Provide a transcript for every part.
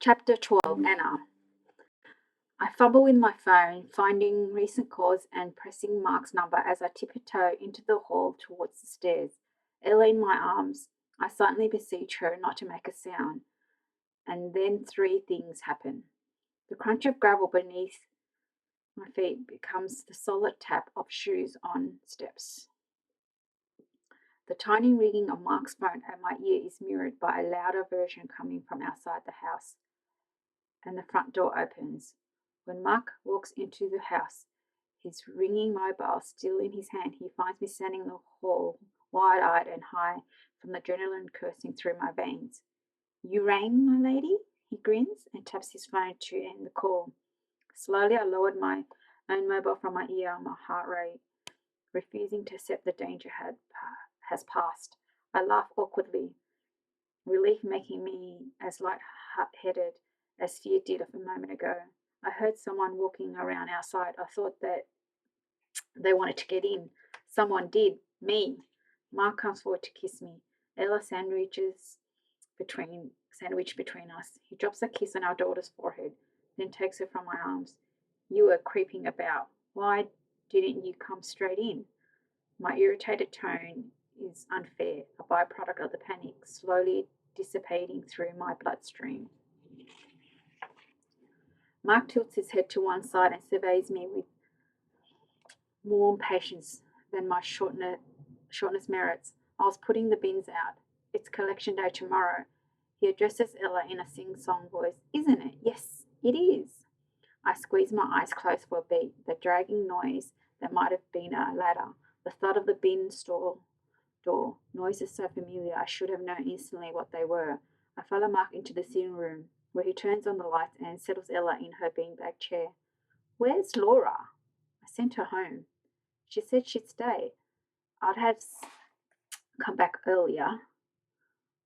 Chapter 12. Anna. I fumble with my phone, finding recent calls and pressing Mark's number as I tiptoe into the hall towards the stairs. Ella in my arms, I silently beseech her not to make a sound. And then three things happen. The crunch of gravel beneath my feet becomes the solid tap of shoes on steps. The tiny ringing of Mark's phone at my ear is mirrored by a louder version coming from outside the house, and the front door opens. When Mark walks into the house, his ringing mobile still in his hand, he finds me standing in the hall, wide-eyed and high from the adrenaline coursing through my veins. "You rang, my lady?" He grins and taps his phone to end the call. Slowly, I lowered my own mobile from my ear, my heart rate refusing to accept the danger has passed. I laugh awkwardly, relief making me as light-headed as fear did a moment ago. I heard someone walking around outside. I thought that they wanted to get in. Someone did. Me. Mark comes forward to kiss me. Ella sandwiched between us. He drops a kiss on our daughter's forehead, then takes her from my arms. "You were creeping about. Why didn't you come straight in?" My irritated tone is unfair, a byproduct of the panic slowly dissipating through my bloodstream. Mark tilts his head to one side and surveys me with more patience than my shortness merits. "I was putting the bins out. It's collection day tomorrow." He addresses Ella in a sing-song voice. "Isn't it?" "Yes, it is." I squeeze my eyes closed for a beat. The dragging noise that might have been a ladder, the thud of the bin store door, noises so familiar I should have known instantly what they were. I follow Mark into the sitting room, where he turns on the lights and settles Ella in her beanbag chair. "Where's Laura?" "I sent her home. She said she'd stay. I'd have come back earlier.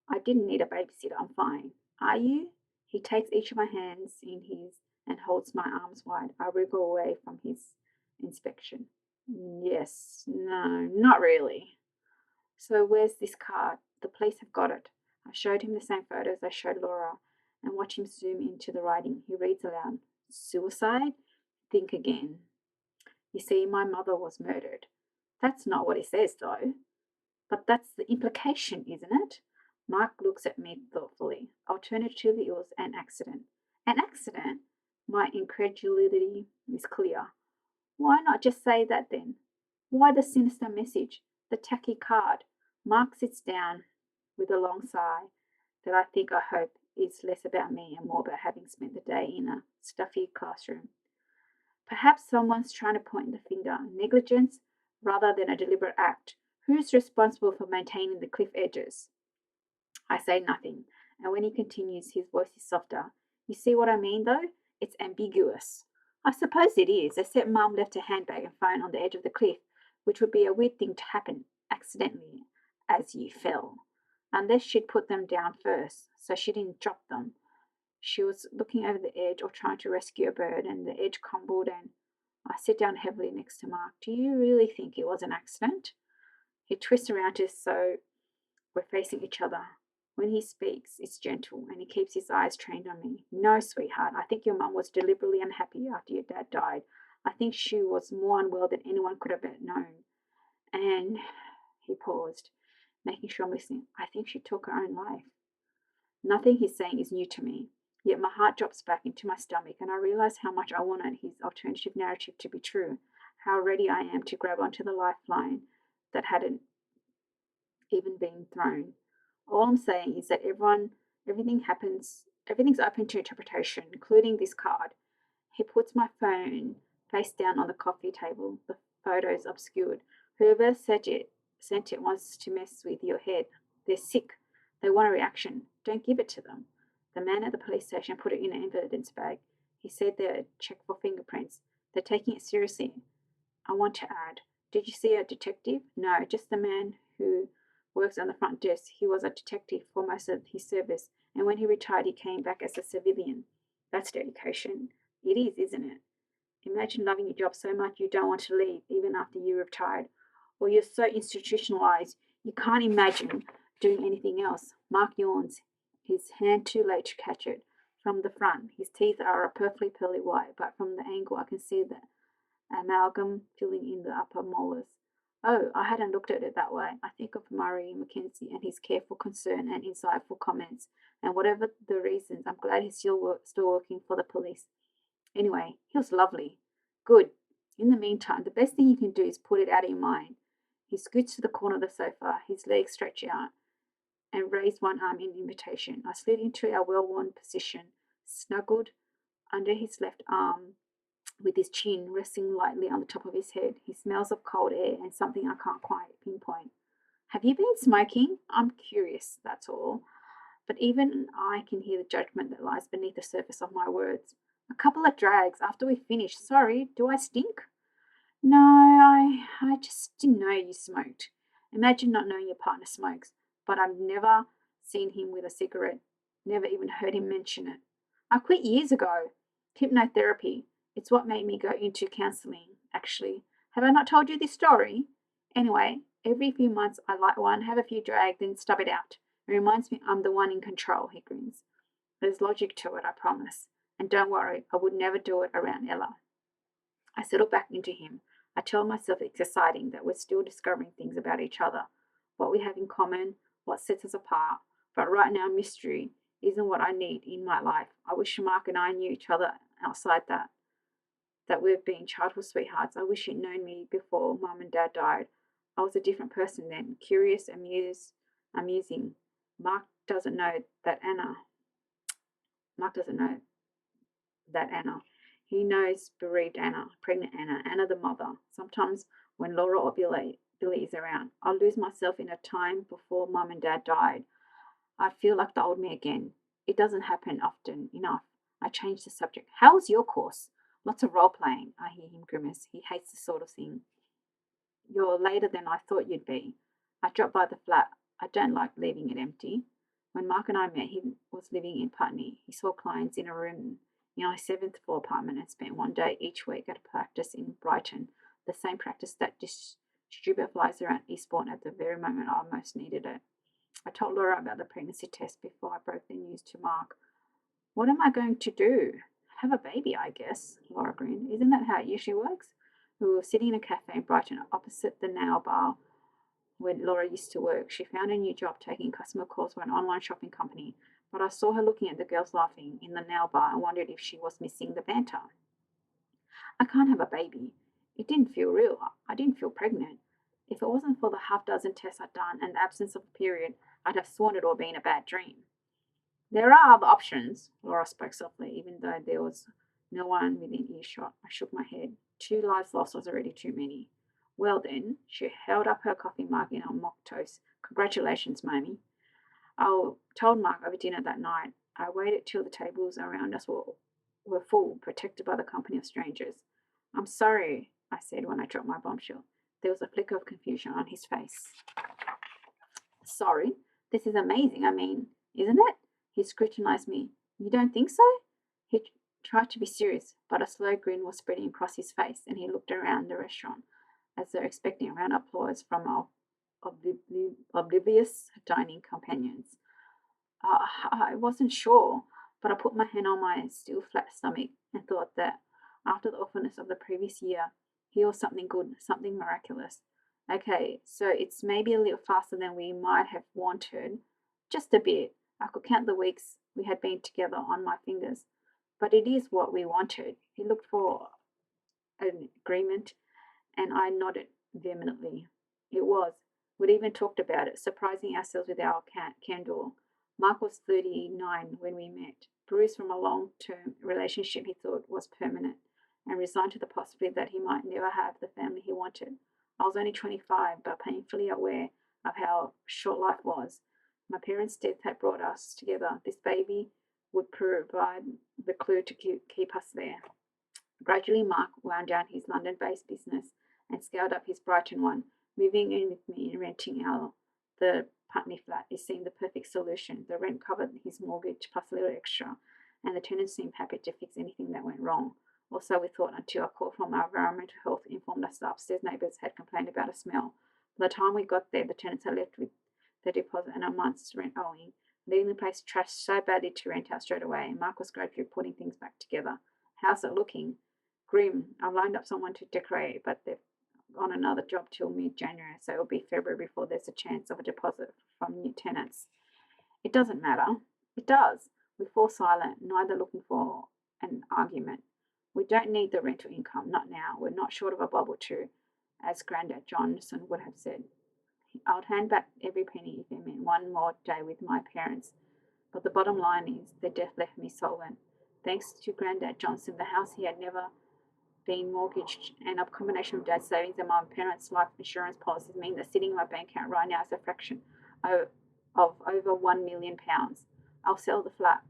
I didn't need a babysitter. I'm fine. Are you?" He takes each of my hands in his and holds my arms wide. I wriggle away from his inspection. "Yes, no, not really." "So where's this card? The police have got it." I showed him the same photos I showed Laura and watch him zoom into the writing. He reads aloud. "Suicide? Think again. You see, my mother was murdered." "That's not what it says, though." "But that's the implication, isn't it?" Mark looks at me thoughtfully. "Alternatively, it was an accident." "An accident?" My incredulity is clear. "Why not just say that then? Why the sinister message? The tacky card?" Mark sits down with a long sigh that I hope is less about me and more about having spent the day in a stuffy classroom. "Perhaps someone's trying to point the finger. Negligence rather than a deliberate act. Who's responsible for maintaining the cliff edges?" I say nothing, and when he continues, his voice is softer. "You see what I mean, though? It's ambiguous." "I suppose it is, except Mum left her handbag and phone on the edge of the cliff, which would be a weird thing to happen accidentally as you fell. Unless she'd put them down first, so she didn't drop them. She was looking over the edge or trying to rescue a bird, and the edge crumbled, and..." I sit down heavily next to Mark. "Do you really think it was an accident?" He twists around so we're facing each other. When he speaks, it's gentle, and he keeps his eyes trained on me. "No, sweetheart, I think your mum was deliberately unhappy after your dad died. I think she was more unwell than anyone could have known. And..." He paused, making sure I'm listening. "I think she took her own life." Nothing he's saying is new to me, yet my heart drops back into my stomach, and I realize how much I wanted his alternative narrative to be true, how ready I am to grab onto the lifeline that hadn't even been thrown. All I'm saying is that everything's open to interpretation, including this card. He puts my phone face down on the coffee table, the photos obscured. "Whoever sent it wants to mess with your head. They're sick. They want a reaction. Don't give it to them." The man at the police station put it in an evidence bag. He said they'd check for fingerprints. They're taking it seriously. I want to add, did you see a detective? No, just the man who works on the front desk. He was a detective for most of his service, and when he retired, he came back as a civilian. That's dedication. It is, isn't it? Imagine loving your job so much you don't want to leave, even after you're retired. Or you're so institutionalized you can't imagine doing anything else. Mark yawns, his hand too late to catch it. from the front. His teeth are a perfectly pearly white, but from the angle I can see the amalgam filling in the upper molars. Oh, I hadn't looked at it that way. I think of Murray Mackenzie and his careful concern and insightful comments, and whatever the reasons, I'm glad he's still working for the police. Anyway, he was lovely. Good. In the meantime, the best thing you can do is put it out of your mind. He scoots to the corner of the sofa, his legs stretched out, and raised one arm in invitation. I slid into our well-worn position, snuggled under his left arm, with his chin resting lightly on the top of his head. He smells of cold air and something I can't quite pinpoint. Have you been smoking? I'm curious, that's all. But even I can hear the judgment that lies beneath the surface of my words. A couple of drags after we finish. Sorry, do I stink? No, I just didn't know you smoked. Imagine not knowing your partner smokes, but I've never seen him with a cigarette, never even heard him mention it. I quit years ago. Hypnotherapy. It's what made me go into counseling, actually. Have I not told you this story? Anyway, every few months I light one, have a few drag, then stub it out. It reminds me I'm the one in control, he grins. There's logic to it, I promise. And don't worry, I would never do it around Ella. I settle back into him. I tell myself it's exciting that we're still discovering things about each other, what we have in common, what sets us apart. But right now, mystery isn't what I need in my life. I wish Mark and I knew each other outside that we've been childhood sweethearts. I wish he'd known me before Mum and Dad died. I was a different person then, curious, amusing. Mark doesn't know that Anna. Mark doesn't know that Anna. He knows bereaved Anna, pregnant Anna, Anna the mother. Sometimes when Laura or Billy is around, I lose myself in a time before Mum and Dad died. I feel like the old me again. It doesn't happen often enough. I change the subject. How was your course? Lots of role playing. I hear him grimace. He hates this sort of thing. You're later than I thought you'd be. I dropped by the flat. I don't like leaving it empty. When Mark and I met, he was living in Putney. He saw clients in a room in our seventh floor apartment and spent one day each week at a practice in Brighton, the same practice that distributed flies around Eastbourne at the very moment I most needed it. I told Laura about the pregnancy test before I broke the news to Mark. What am I going to do? Have a baby, I guess, Laura grinned. Isn't that how it usually works? We were sitting in a cafe in Brighton opposite the nail bar where Laura used to work. She found a new job taking customer calls for an online shopping company, but I saw her looking at the girls laughing in the nail bar and wondered if she was missing the banter. I can't have a baby. It didn't feel real. I didn't feel pregnant. If it wasn't for the half dozen tests I'd done and the absence of a period, I'd have sworn it all been a bad dream. There are other options, Laura spoke softly, even though there was no one within earshot. I shook my head. 2 lives lost was already too many. Well then, she held up her coffee mug in a mock toast. Congratulations, Mamie. I told Mark over dinner that night. I waited till the tables around us were full, protected by the company of strangers. I'm sorry, I said when I dropped my bombshell. There was a flicker of confusion on his face. Sorry? This is amazing, isn't it? He scrutinized me. You don't think so? He tried to be serious, but a slow grin was spreading across his face, and he looked around the restaurant as though expecting a round of applause from our oblivious dining companions. I wasn't sure, but I put my hand on my still flat stomach and thought that after the awfulness of the previous year, here was something good, something miraculous. Okay, so it's maybe a little faster than we might have wanted. Just a bit. I could count the weeks we had been together on my fingers. But it is what we wanted. He looked for an agreement, and I nodded vehemently. It was. We'd even talked about it, surprising ourselves with our candor. Mark was 39 when we met, bruised from a long-term relationship he thought was permanent, and resigned to the possibility that he might never have the family he wanted. I was only 25, but painfully aware of how short life was. My parents' death had brought us together. This baby would provide the clue to keep us there. Gradually, Mark wound down his London-based business and scaled up his Brighton one. Moving in with me and renting the Putney flat, it seemed the perfect solution. The rent covered his mortgage plus a little extra, and the tenants seemed happy to fix anything that went wrong. Or so we thought until a call from our environmental health informed us the upstairs neighbours had complained about a smell. By the time we got there, the tenants had left with the deposit and a month's rent owing. leaving the place trashed so badly to rent out straight away. Mark was going through putting things back together. How's it looking? Grim. I've lined up someone to decorate, but they've on another job till mid-January, so it'll be February before there's a chance of a deposit from new tenants. It doesn't matter. It does. We fall silent, neither looking for an argument. We don't need the rental income, not now. We're not short of a bob or two, as Grandad Johnson would have said. I'd hand back every penny if it meant one more day with my parents. But the bottom line is the death left me solvent. Thanks to Grandad Johnson, the house he had never been mortgaged, and a combination of Dad's savings and my parents' life insurance policies mean that sitting in my bank account right now is a fraction of over £1 million. I'll sell the flat.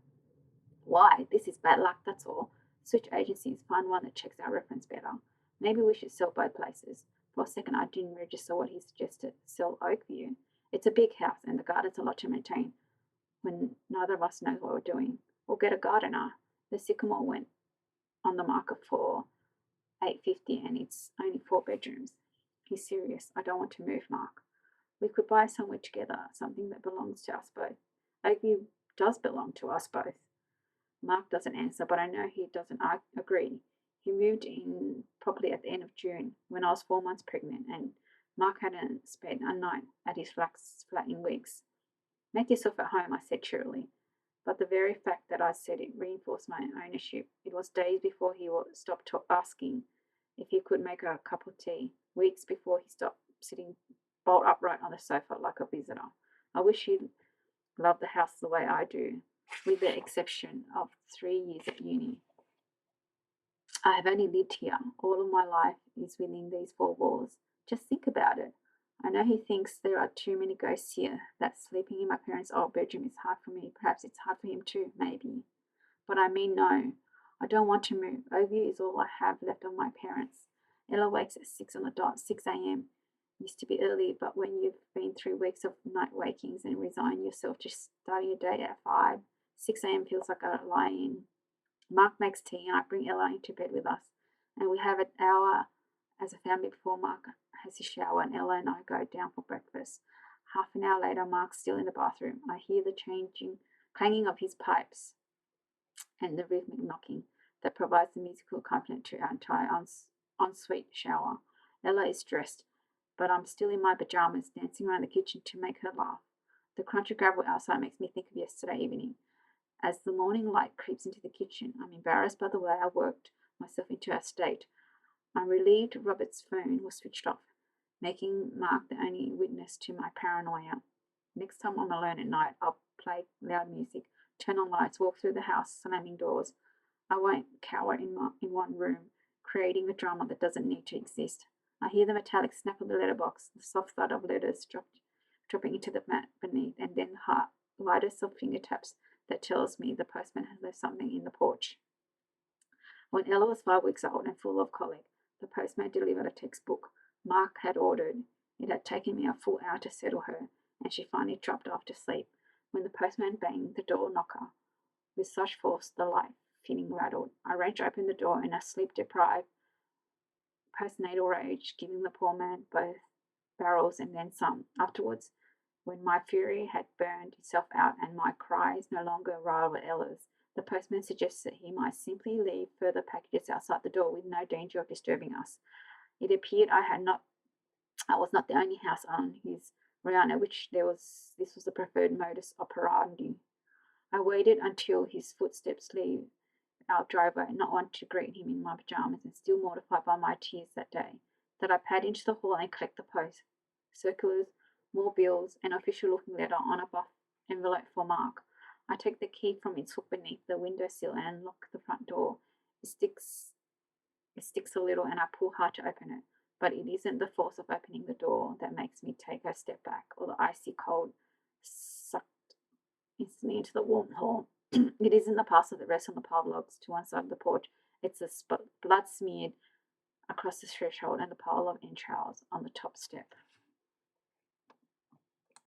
Why? This is bad luck, that's all. Switch agencies, find one that checks our reference better. Maybe we should sell both places. For a second, I didn't register what he suggested. Sell Oakview. It's a big house, and the garden's a lot to maintain when neither of us knows what we're doing. We'll get a gardener. The Sycamore went on the market for $850, and it's only 4 bedrooms. He's serious. I don't want to move, Mark. We could buy somewhere together, something that belongs to us both. Oakview does belong to us both. Mark doesn't answer, but I know he doesn't agree. He moved in probably at the end of June, when I was 4 months pregnant, and Mark hadn't spent a night at his flat in weeks. Make yourself at home, I said cheerily. But the very fact that I said it reinforced my ownership. It was days before he stopped asking if he could make a cup of tea, weeks before he stopped sitting bolt upright on the sofa like a visitor. I wish he loved the house the way I do, with the exception of 3 years at uni. I have only lived here. All of my life is within these 4 walls. Just think about it. I know he thinks there are too many ghosts here, that sleeping in my parents' old bedroom is hard for me. Perhaps it's hard for him too, maybe. But I mean, no. I don't want to move. Oakview is all I have left of my parents. Ella wakes at 6 on the dot, 6 a.m. Used to be early, but when you've been through weeks of night wakings and resign yourself to starting your day at 5, 6 a.m. feels like a lie-in. Mark makes tea and I bring Ella into bed with us, and we have an hour as a family before Mark has his shower and Ella and I go down for breakfast. Half an hour later, Mark's still in the bathroom. I hear the clanging of his pipes and the rhythmic knocking that provides the musical accompaniment to our entire ensuite shower. Ella is dressed, but I'm still in my pajamas, dancing around the kitchen to make her laugh. The crunch of gravel outside makes me think of yesterday evening. As the morning light creeps into the kitchen, I'm embarrassed by the way I worked myself into a state. I'm relieved Robert's phone was switched off, making Mark the only witness to my paranoia. Next time I'm alone at night, I'll play loud music, turn on lights, walk through the house, slamming doors. I won't cower in one room, creating a drama that doesn't need to exist. I hear the metallic snap of the letterbox, the soft thud of letters dropping into the mat beneath, and then the lightest of finger taps that tells me the postman has left something in the porch. When Ella was 5 weeks old and full of colic, the postman delivered a textbook Mark had ordered. It had taken me a full hour to settle her, and she finally dropped off to sleep when the postman banged the door knocker with such force the light fitting rattled. I wrenched open the door in a sleep-deprived postnatal rage, giving the poor man both barrels and then some. Afterwards, when my fury had burned itself out and my cries no longer rivaled Ella's, the postman suggested he might simply leave further packages outside the door with no danger of disturbing us. It appeared I was not the only house on his round at which this was the preferred modus operandi. I waited until his footsteps leave our driveway, not wanting to greet him in my pajamas, and still mortified by my tears that day, that I pad into the hall and collect the post, circulars, more bills, an official-looking letter on a buff envelope for Mark. I take the key from its hook beneath the windowsill and unlock the front door. It sticks a little, and I pull hard to open it, but it isn't the force of opening the door that makes me take a step back, or the icy cold sucked instantly into the warm hall. It isn't the parcel that rests on the pile of logs to one side of the porch. It's the blood smeared across the threshold and the pile of entrails on the top step.